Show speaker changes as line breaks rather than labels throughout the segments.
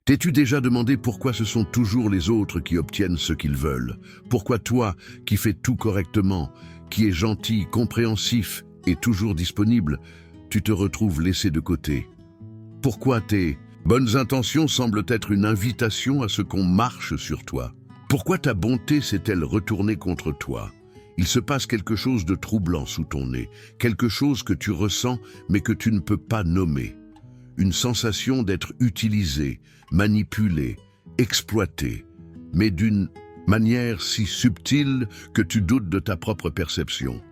T'es-tu déjà demandé pourquoi ce sont toujours les autres qui obtiennent ce qu'ils veulent? Pourquoi toi, qui fais tout correctement, qui es gentil, compréhensif et toujours disponible, tu te retrouves laissé de côté? Pourquoi tes bonnes intentions semblent être une invitation à ce qu'on marche sur toi? Pourquoi ta bonté s'est-elle retournée contre toi? Il se passe quelque chose de troublant sous ton nez, quelque chose que tu ressens mais que tu ne peux pas nommer. Une sensation d'être utilisé, manipulé, exploité, mais d'une manière si subtile que tu doutes de ta propre perception.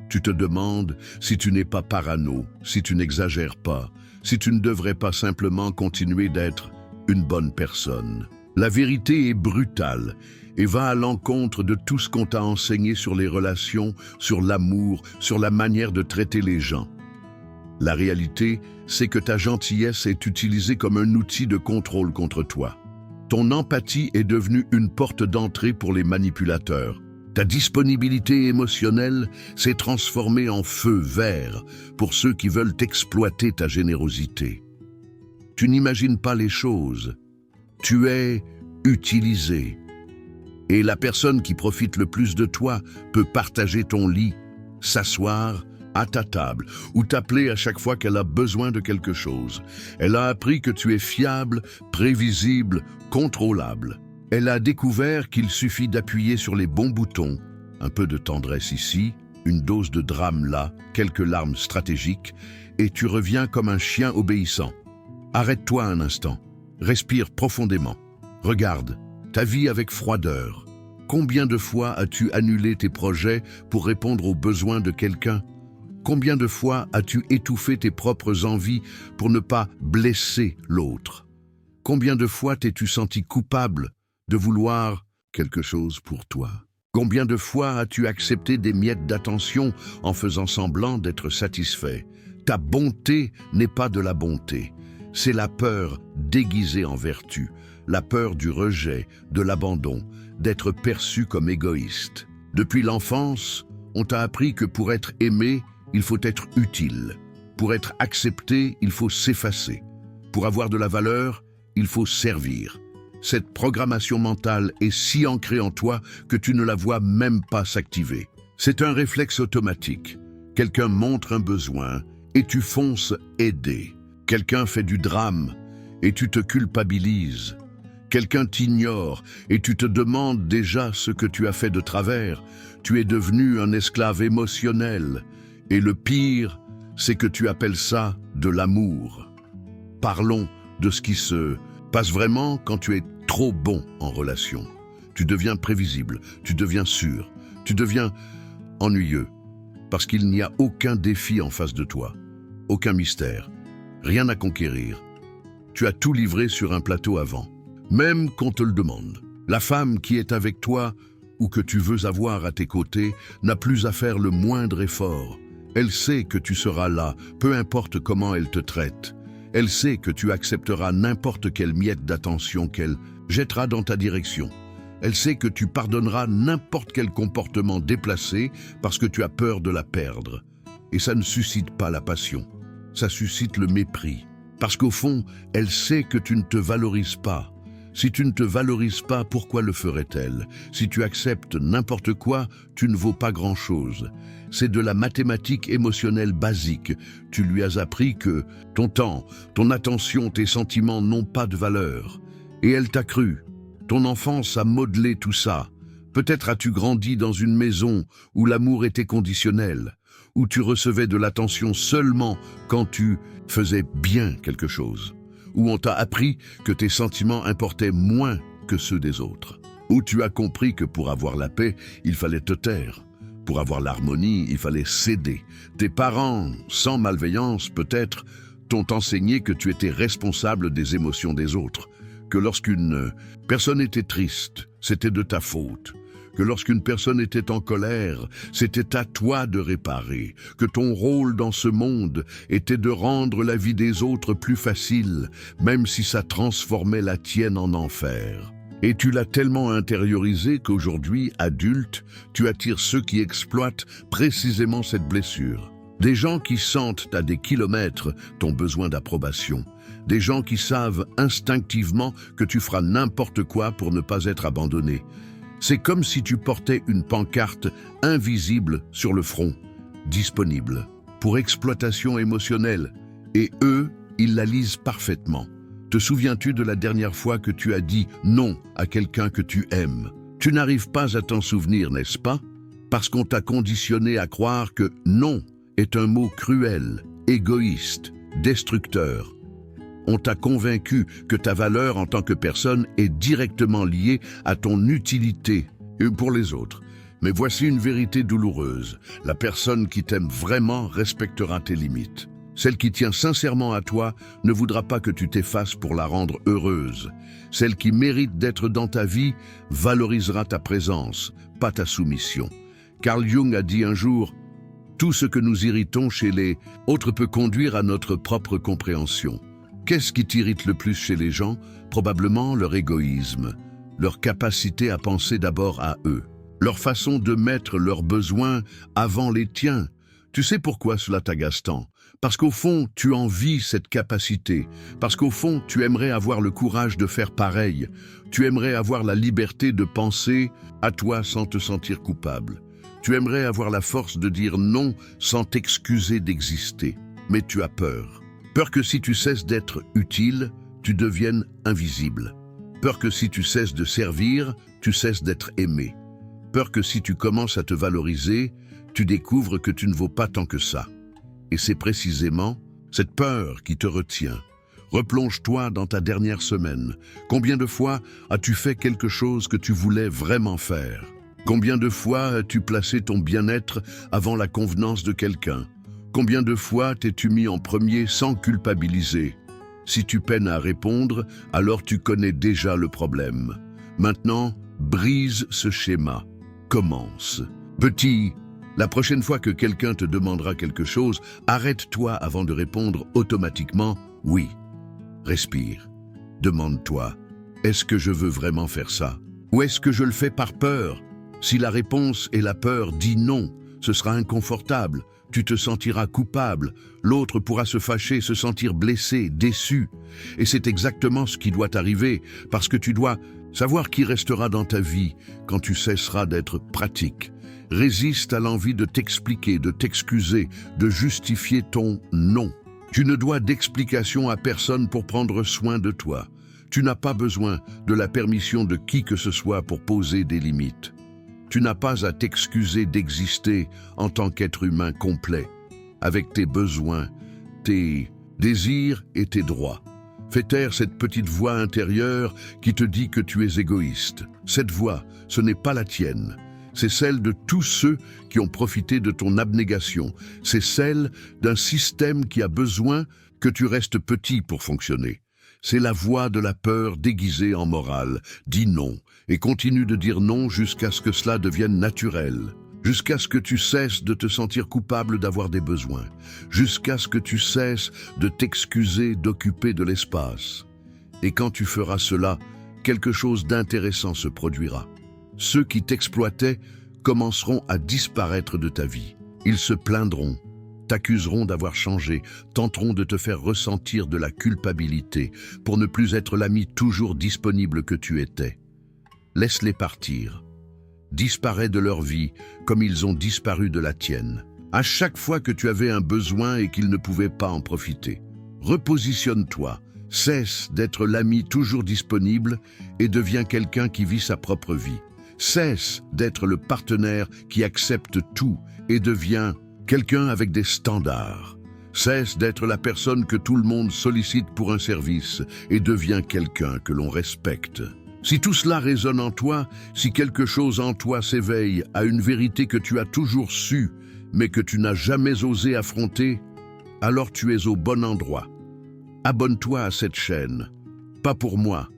Tu te demandes si tu n'es pas parano, si tu n'exagères pas, si tu ne devrais pas simplement continuer d'être une bonne personne. La vérité est brutale et va à l'encontre de tout ce qu'on t'a enseigné sur les relations, sur l'amour, sur la manière de traiter les gens. La réalité, c'est que ta gentillesse est utilisée comme un outil de contrôle contre toi. Ton empathie est devenue une porte d'entrée pour les manipulateurs. Ta disponibilité émotionnelle s'est transformée en feu vert pour ceux qui veulent exploiter ta générosité. Tu n'imagines pas les choses. Tu es utilisé. Et la personne qui profite le plus de toi peut partager ton lit, s'asseoir à ta table ou t'appeler à chaque fois qu'elle a besoin de quelque chose. Elle a appris que tu es fiable, prévisible, contrôlable. Elle a découvert qu'il suffit d'appuyer sur les bons boutons. Un peu de tendresse ici, une dose de drame là, quelques larmes stratégiques, et tu reviens comme un chien obéissant. Arrête-toi un instant, respire profondément. Regarde ta vie avec froideur. Combien de fois as-tu annulé tes projets pour répondre aux besoins de quelqu'un? Combien de fois as-tu étouffé tes propres envies pour ne pas blesser l'autre? Combien de fois t'es-tu senti coupable de vouloir quelque chose pour toi? Combien de fois as-tu accepté des miettes d'attention en faisant semblant d'être satisfait? Ta bonté n'est pas de la bonté. C'est la peur déguisée en vertu, la peur du rejet, de l'abandon, d'être perçu comme égoïste. Depuis l'enfance, on t'a appris que pour être aimé, il faut être utile. Pour être accepté, il faut s'effacer. Pour avoir de la valeur, il faut servir. Cette programmation mentale est si ancrée en toi que tu ne la vois même pas s'activer. C'est un réflexe automatique. Quelqu'un montre un besoin et tu fonces aider. Quelqu'un fait du drame et tu te culpabilises. Quelqu'un t'ignore et tu te demandes déjà ce que tu as fait de travers. Tu es devenu un esclave émotionnel. Et le pire, c'est que tu appelles ça de l'amour. Parlons de ce qui se passe vraiment quand tu es trop bon en relation. Tu deviens prévisible, tu deviens sûr, tu deviens ennuyeux, parce qu'il n'y a aucun défi en face de toi, aucun mystère, rien à conquérir. Tu as tout livré sur un plateau avant, même qu'on te le demande. La femme qui est avec toi ou que tu veux avoir à tes côtés n'a plus à faire le moindre effort. Elle sait que tu seras là, peu importe comment elle te traite. Elle sait que tu accepteras n'importe quelle miette d'attention qu'elle jettera dans ta direction. Elle sait que tu pardonneras n'importe quel comportement déplacé parce que tu as peur de la perdre. Et ça ne suscite pas la passion, ça suscite le mépris. Parce qu'au fond, elle sait que tu ne te valorises pas. Si tu ne te valorises pas, pourquoi le ferait-elle? Si tu acceptes n'importe quoi, tu ne vaux pas grand-chose. C'est de la mathématique émotionnelle basique. Tu lui as appris que ton temps, ton attention, tes sentiments n'ont pas de valeur. Et elle t'a cru. Ton enfance a modelé tout ça. Peut-être as-tu grandi dans une maison où l'amour était conditionnel, où tu recevais de l'attention seulement quand tu faisais bien quelque chose, où on t'a appris que tes sentiments importaient moins que ceux des autres, où tu as compris que pour avoir la paix, il fallait te taire. Pour avoir l'harmonie, il fallait céder. Tes parents, sans malveillance peut-être, t'ont enseigné que tu étais responsable des émotions des autres, que lorsqu'une personne était triste, c'était de ta faute, que lorsqu'une personne était en colère, c'était à toi de réparer, que ton rôle dans ce monde était de rendre la vie des autres plus facile, même si ça transformait la tienne en enfer. Et tu l'as tellement intériorisé qu'aujourd'hui, adulte, tu attires ceux qui exploitent précisément cette blessure. Des gens qui sentent à des kilomètres ton besoin d'approbation, Des gens qui savent instinctivement que tu feras n'importe quoi pour ne pas être abandonné. C'est comme si tu portais une pancarte invisible sur le front, disponible, pour exploitation émotionnelle. Et eux, ils la lisent parfaitement. Te souviens-tu de la dernière fois que tu as dit non à quelqu'un que tu aimes? Tu n'arrives pas à t'en souvenir, n'est-ce pas? Parce qu'on t'a conditionné à croire que non est un mot cruel, égoïste, destructeur. On t'a convaincu que ta valeur en tant que personne est directement liée à ton utilité pour les autres. Mais voici une vérité douloureuse. La personne qui t'aime vraiment respectera tes limites. Celle qui tient sincèrement à toi ne voudra pas que tu t'effaces pour la rendre heureuse. Celle qui mérite d'être dans ta vie valorisera ta présence, pas ta soumission. Carl Jung a dit un jour « Tout ce que nous irritons chez les autres peut conduire à notre propre compréhension ». Qu'est-ce qui t'irrite le plus chez les gens? Probablement leur égoïsme, leur capacité à penser d'abord à eux, leur façon de mettre leurs besoins avant les tiens. Tu sais pourquoi cela t'agace tant? Parce qu'au fond, tu envies cette capacité. Parce qu'au fond, tu aimerais avoir le courage de faire pareil. Tu aimerais avoir la liberté de penser à toi sans te sentir coupable. Tu aimerais avoir la force de dire non sans t'excuser d'exister. Mais tu as peur. Peur que si tu cesses d'être utile, tu deviennes invisible. Peur que si tu cesses de servir, tu cesses d'être aimé. Peur que si tu commences à te valoriser, tu découvres que tu ne vaux pas tant que ça. Et c'est précisément cette peur qui te retient. Replonge-toi dans ta dernière semaine. Combien de fois as-tu fait quelque chose que tu voulais vraiment faire? Combien de fois as-tu placé ton bien-être avant la convenance de quelqu'un? Combien de fois t'es-tu mis en premier sans culpabiliser? Si tu peines à répondre, alors tu connais déjà le problème. Maintenant, brise ce schéma. Commence. Petit, la prochaine fois que quelqu'un te demandera quelque chose, arrête-toi avant de répondre automatiquement « oui ». Respire. Demande-toi « est-ce que je veux vraiment faire ça? Ou est-ce que je le fais par peur? » Si la réponse est la peur, dis non. Ce sera inconfortable. Tu te sentiras coupable, l'autre pourra se fâcher, se sentir blessé, déçu. Et c'est exactement ce qui doit arriver, parce que tu dois savoir qui restera dans ta vie quand tu cesseras d'être pratique. Résiste à l'envie de t'expliquer, de t'excuser, de justifier ton non. Tu ne dois d'explication à personne pour prendre soin de toi. Tu n'as pas besoin de la permission de qui que ce soit pour poser des limites. Tu n'as pas à t'excuser d'exister en tant qu'être humain complet, avec tes besoins, tes désirs et tes droits. Fais taire cette petite voix intérieure qui te dit que tu es égoïste. Cette voix, ce n'est pas la tienne. C'est celle de tous ceux qui ont profité de ton abnégation. C'est celle d'un système qui a besoin que tu restes petit pour fonctionner. C'est la voix de la peur déguisée en morale. Dis non et continue de dire non jusqu'à ce que cela devienne naturel. Jusqu'à ce que tu cesses de te sentir coupable d'avoir des besoins. Jusqu'à ce que tu cesses de t'excuser d'occuper de l'espace. Et quand tu feras cela, quelque chose d'intéressant se produira. Ceux qui t'exploitaient commenceront à disparaître de ta vie. Ils se plaindront, t'accuseront d'avoir changé, tenteront de te faire ressentir de la culpabilité pour ne plus être l'ami toujours disponible que tu étais. Laisse-les partir. Disparais de leur vie comme ils ont disparu de la tienne. À chaque fois que tu avais un besoin et qu'ils ne pouvaient pas en profiter. Repositionne-toi, cesse d'être l'ami toujours disponible et deviens quelqu'un qui vit sa propre vie. Cesse d'être le partenaire qui accepte tout et deviens quelqu'un avec des standards. Cesse d'être la personne que tout le monde sollicite pour un service et deviens quelqu'un que l'on respecte. Si tout cela résonne en toi, si quelque chose en toi s'éveille à une vérité que tu as toujours su, mais que tu n'as jamais osé affronter, alors tu es au bon endroit. Abonne-toi à cette chaîne, pas pour moi,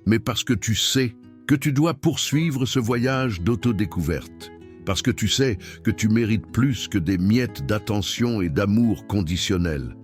mais parce que tu sais que tu dois poursuivre ce voyage d'autodécouverte. Parce que tu sais que tu mérites plus que des miettes d'attention et d'amour conditionnel.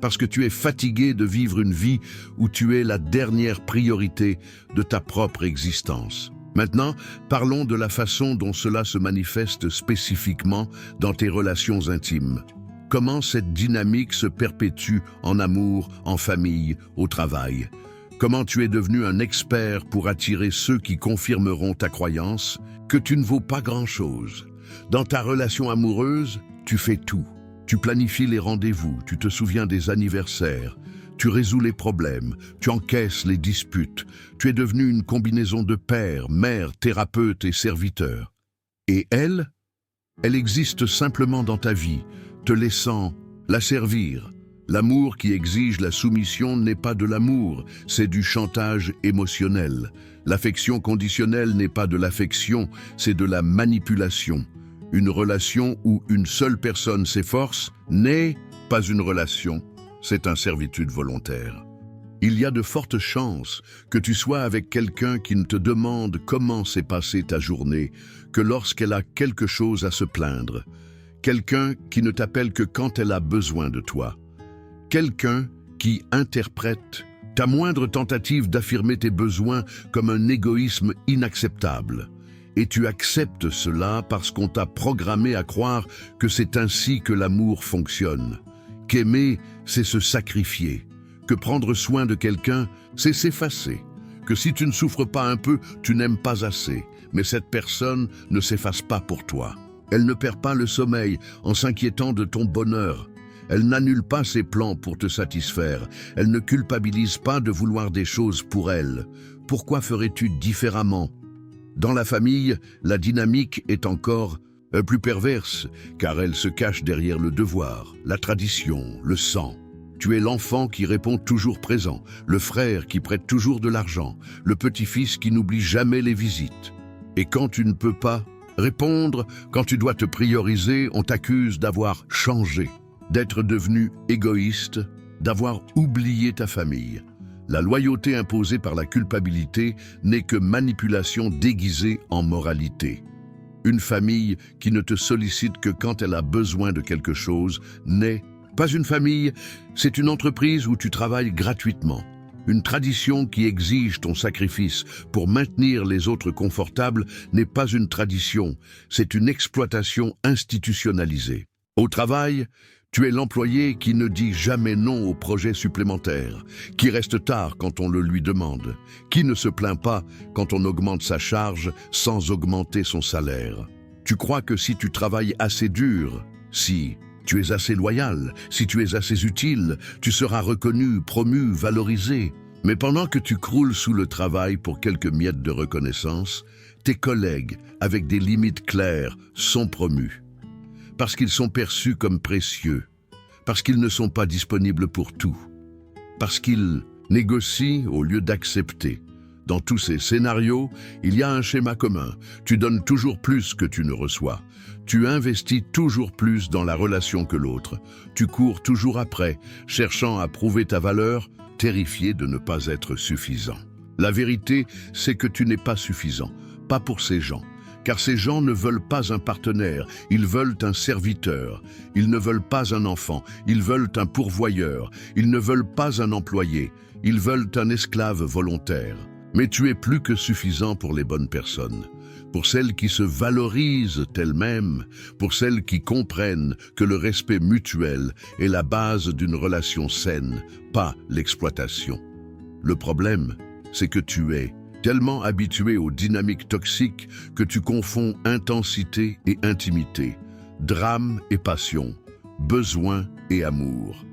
Parce que tu es fatigué de vivre une vie où tu es la dernière priorité de ta propre existence. Maintenant, parlons de la façon dont cela se manifeste spécifiquement dans tes relations intimes. Comment cette dynamique se perpétue en amour, en famille, au travail? Comment tu es devenu un expert pour attirer ceux qui confirmeront ta croyance que tu ne vaux pas grand-chose? Dans ta relation amoureuse, tu fais tout. Tu planifies les rendez-vous, tu te souviens des anniversaires, tu résous les problèmes, tu encaisses les disputes. Tu es devenu une combinaison de père, mère, thérapeute et serviteur. Et elle existe simplement dans ta vie, te laissant la servir. L'amour qui exige la soumission n'est pas de l'amour, c'est du chantage émotionnel. L'affection conditionnelle n'est pas de l'affection, c'est de la manipulation. Une relation où une seule personne s'efforce n'est pas une relation, c'est une servitude volontaire. Il y a de fortes chances que tu sois avec quelqu'un qui ne te demande comment s'est passée ta journée que lorsqu'elle a quelque chose à se plaindre. Quelqu'un qui ne t'appelle que quand elle a besoin de toi. Quelqu'un qui interprète ta moindre tentative d'affirmer tes besoins comme un égoïsme inacceptable. Et tu acceptes cela parce qu'on t'a programmé à croire que c'est ainsi que l'amour fonctionne. Qu'aimer, c'est se sacrifier. Que prendre soin de quelqu'un, c'est s'effacer. Que si tu ne souffres pas un peu, tu n'aimes pas assez. Mais cette personne ne s'efface pas pour toi. Elle ne perd pas le sommeil en s'inquiétant de ton bonheur. Elle n'annule pas ses plans pour te satisfaire. Elle ne culpabilise pas de vouloir des choses pour elle. Pourquoi ferais-tu différemment? Dans la famille, la dynamique est encore plus perverse, car elle se cache derrière le devoir, la tradition, le sang. Tu es l'enfant qui répond toujours présent, le frère qui prête toujours de l'argent, le petit-fils qui n'oublie jamais les visites. Et quand tu ne peux pas répondre, quand tu dois te prioriser, on t'accuse d'avoir changé, d'être devenu égoïste, d'avoir oublié ta famille. La loyauté imposée par la culpabilité n'est que manipulation déguisée en moralité. Une famille qui ne te sollicite que quand elle a besoin de quelque chose n'est pas une famille, c'est une entreprise où tu travailles gratuitement. Une tradition qui exige ton sacrifice pour maintenir les autres confortables n'est pas une tradition, c'est une exploitation institutionnalisée. Au travail, tu es l'employé qui ne dit jamais non aux projets supplémentaires, qui reste tard quand on le lui demande, qui ne se plaint pas quand on augmente sa charge sans augmenter son salaire. Tu crois que si tu travailles assez dur, si tu es assez loyal, si tu es assez utile, tu seras reconnu, promu, valorisé. Mais pendant que tu croules sous le travail pour quelques miettes de reconnaissance, tes collègues, avec des limites claires, sont promus. Parce qu'ils sont perçus comme précieux, parce qu'ils ne sont pas disponibles pour tout, parce qu'ils négocient au lieu d'accepter. Dans tous ces scénarios, il y a un schéma commun. Tu donnes toujours plus que tu ne reçois. Tu investis toujours plus dans la relation que l'autre. Tu cours toujours après, cherchant à prouver ta valeur, terrifié de ne pas être suffisant. La vérité, c'est que tu n'es pas suffisant, pas pour ces gens. Car ces gens ne veulent pas un partenaire, ils veulent un serviteur. Ils ne veulent pas un enfant, ils veulent un pourvoyeur. Ils ne veulent pas un employé, ils veulent un esclave volontaire. Mais tu es plus que suffisant pour les bonnes personnes, pour celles qui se valorisent elles-mêmes, pour celles qui comprennent que le respect mutuel est la base d'une relation saine, pas l'exploitation. Le problème, c'est que tu es tellement habitué aux dynamiques toxiques que tu confonds intensité et intimité, drame et passion, besoin et amour.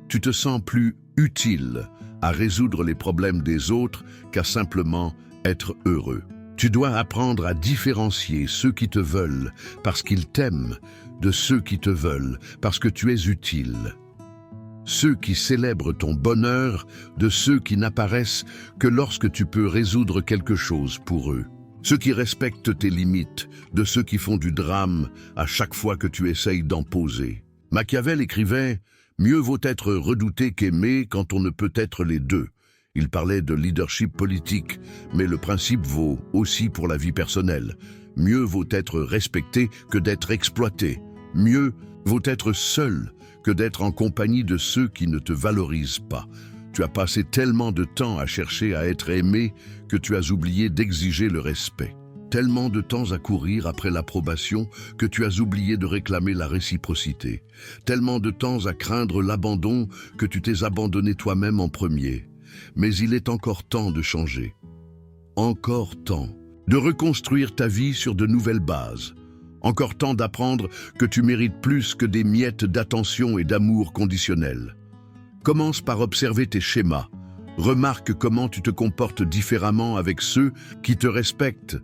Tu te sens plus utile à résoudre les problèmes des autres qu'à simplement être heureux. Tu dois apprendre à différencier ceux qui te veulent parce qu'ils t'aiment de ceux qui te veulent parce que tu es utile. Ceux qui célèbrent ton bonheur de ceux qui n'apparaissent que lorsque tu peux résoudre quelque chose pour eux. Ceux qui respectent tes limites de ceux qui font du drame à chaque fois que tu essayes d'en poser. Machiavel écrivait « Mieux vaut être redouté qu'aimé quand on ne peut être les deux ». Il parlait de leadership politique, mais le principe vaut aussi pour la vie personnelle. Mieux vaut être respecté que d'être exploité. Mieux vaut être seul que d'être en compagnie de ceux qui ne te valorisent pas. Tu as passé tellement de temps à chercher à être aimé que tu as oublié d'exiger le respect. tellement de temps à courir après l'approbation que tu as oublié de réclamer la réciprocité. Tellement de temps à craindre l'abandon que tu t'es abandonné toi-même en premier. Mais il est encore temps de changer. Encore temps de reconstruire ta vie sur de nouvelles bases. Encore temps d'apprendre que tu mérites plus que des miettes d'attention et d'amour conditionnel. Commence par observer tes schémas. Remarque comment tu te comportes différemment avec ceux qui te respectent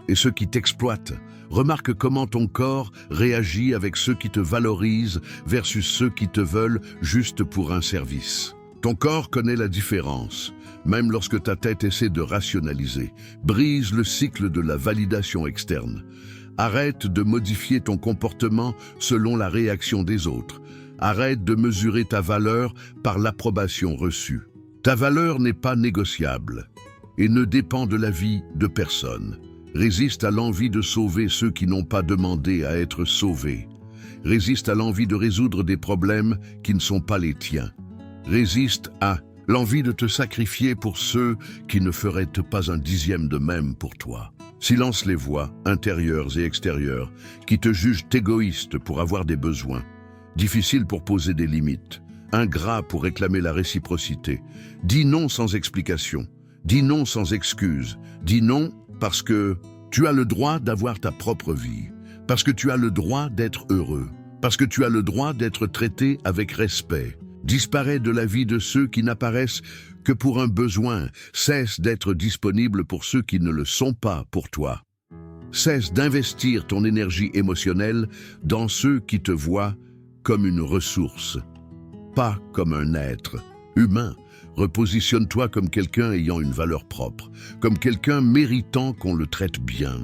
et ceux qui t'exploitent. Remarque comment ton corps réagit avec ceux qui te valorisent versus ceux qui te veulent juste pour un service. Ton corps connaît la différence, même lorsque ta tête essaie de rationaliser. Brise le cycle de la validation externe. Arrête de modifier ton comportement selon la réaction des autres. Arrête de mesurer ta valeur par l'approbation reçue. Ta valeur n'est pas négociable et ne dépend de la vie de personne. Résiste à l'envie de sauver ceux qui n'ont pas demandé à être sauvés. Résiste à l'envie de résoudre des problèmes qui ne sont pas les tiens. Résiste à l'envie de te sacrifier pour ceux qui ne feraient pas un dixième de même pour toi. Silence les voix, intérieures et extérieures, qui te jugent égoïste pour avoir des besoins, difficile pour poser des limites, ingrat pour réclamer la réciprocité. Dis non sans explication, dis non sans excuse, dis non parce que tu as le droit d'avoir ta propre vie, parce que tu as le droit d'être heureux, parce que tu as le droit d'être traité avec respect. Disparais de la vie de ceux qui n'apparaissent que pour un besoin. Cesse d'être disponible pour ceux qui ne le sont pas pour toi. Cesse d'investir ton énergie émotionnelle dans ceux qui te voient comme une ressource, pas comme un être humain. Repositionne-toi comme quelqu'un ayant une valeur propre, comme quelqu'un méritant qu'on le traite bien,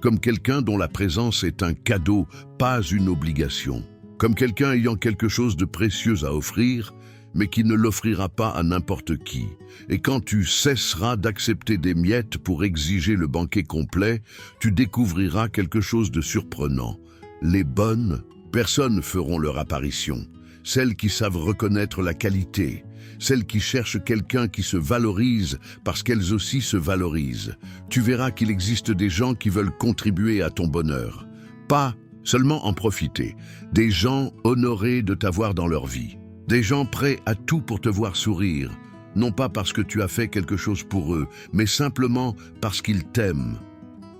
comme quelqu'un dont la présence est un cadeau, pas une obligation, comme quelqu'un ayant quelque chose de précieux à offrir, mais qui ne l'offrira pas à n'importe qui. Et quand tu cesseras d'accepter des miettes pour exiger le banquet complet, tu découvriras quelque chose de surprenant. Les bonnes personnes feront leur apparition, celles qui savent reconnaître la qualité, celles qui cherchent quelqu'un qui se valorise parce qu'elles aussi se valorisent. Tu verras qu'il existe des gens qui veulent contribuer à ton bonheur, pas seulement en profiter, des gens honorés de t'avoir dans leur vie. Des gens prêts à tout pour te voir sourire, non pas parce que tu as fait quelque chose pour eux, mais simplement parce qu'ils t'aiment.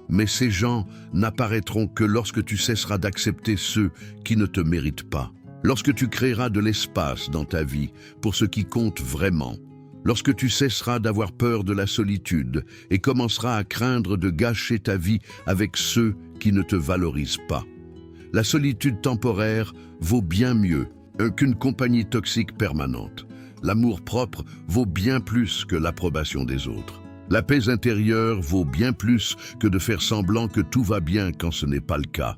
Mais ces gens n'apparaîtront que lorsque tu cesseras d'accepter ceux qui ne te méritent pas. Lorsque tu créeras de l'espace dans ta vie pour ce qui compte vraiment. Lorsque tu cesseras d'avoir peur de la solitude et commenceras à craindre de gâcher ta vie avec ceux qui ne te valorisent pas. La solitude temporaire vaut bien mieux qu'une compagnie toxique permanente. L'amour propre vaut bien plus que l'approbation des autres. La paix intérieure vaut bien plus que de faire semblant que tout va bien quand ce n'est pas le cas.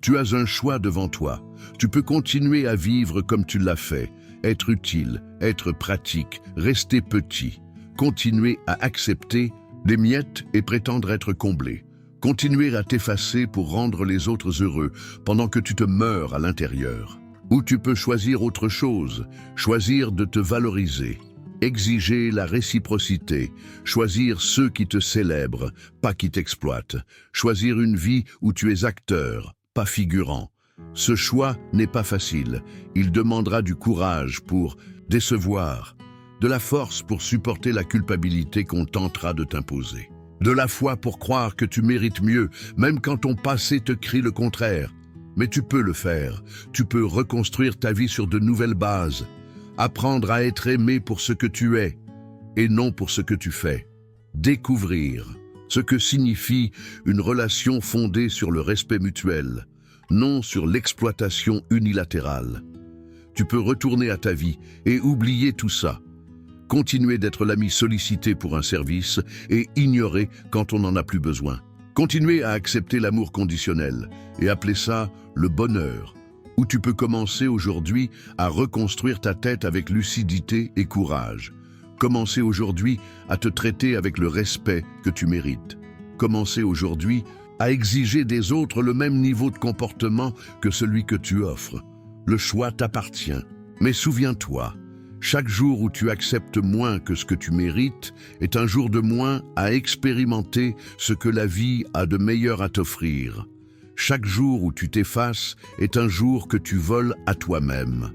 Tu as un choix devant toi. Tu peux continuer à vivre comme tu l'as fait, être utile, être pratique, rester petit, continuer à accepter des miettes et prétendre être comblé, continuer à t'effacer pour rendre les autres heureux pendant que tu te meurs à l'intérieur. Ou tu peux choisir autre chose, choisir de te valoriser, exiger la réciprocité, choisir ceux qui te célèbrent, pas qui t'exploitent, choisir une vie où tu es acteur, pas figurant. Ce choix n'est pas facile, il demandera du courage pour décevoir, de la force pour supporter la culpabilité qu'on tentera de t'imposer, de la foi pour croire que tu mérites mieux, même quand ton passé te crie le contraire. Mais tu peux le faire, tu peux reconstruire ta vie sur de nouvelles bases, apprendre à être aimé pour ce que tu es et non pour ce que tu fais. Découvrir ce que signifie une relation fondée sur le respect mutuel, non sur l'exploitation unilatérale. Tu peux retourner à ta vie et oublier tout ça. Continuer d'être l'ami sollicité pour un service et ignorer quand on n'en a plus besoin. Continuer à accepter l'amour conditionnel et appeler ça le bonheur, où tu peux commencer aujourd'hui à reconstruire ta tête avec lucidité et courage. Commencer aujourd'hui à te traiter avec le respect que tu mérites. Commencer aujourd'hui à exiger des autres le même niveau de comportement que celui que tu offres. Le choix t'appartient. Mais souviens-toi, Chaque jour où tu acceptes moins que ce que tu mérites est un jour de moins à expérimenter ce que la vie a de meilleur à t'offrir. Chaque jour où tu t'effaces est un jour que tu voles à toi-même.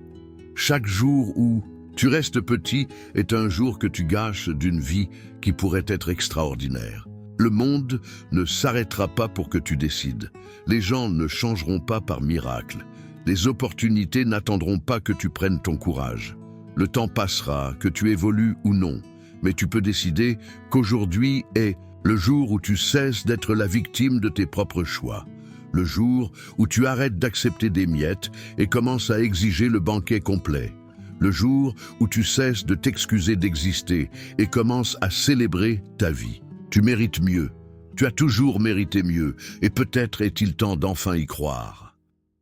Chaque jour où tu restes petit est un jour que tu gâches d'une vie qui pourrait être extraordinaire. Le monde ne s'arrêtera pas pour que tu décides. Les gens ne changeront pas par miracle. Les opportunités n'attendront pas que tu prennes ton courage. Le temps passera, que tu évolues ou non, mais tu peux décider qu'aujourd'hui est le jour où tu cesses d'être la victime de tes propres choix. Le jour où tu arrêtes d'accepter des miettes et commences à exiger le banquet complet. Le jour où tu cesses de t'excuser d'exister et commences à célébrer ta vie. Tu mérites mieux. Tu as toujours mérité mieux et peut-être est-il temps d'enfin y croire.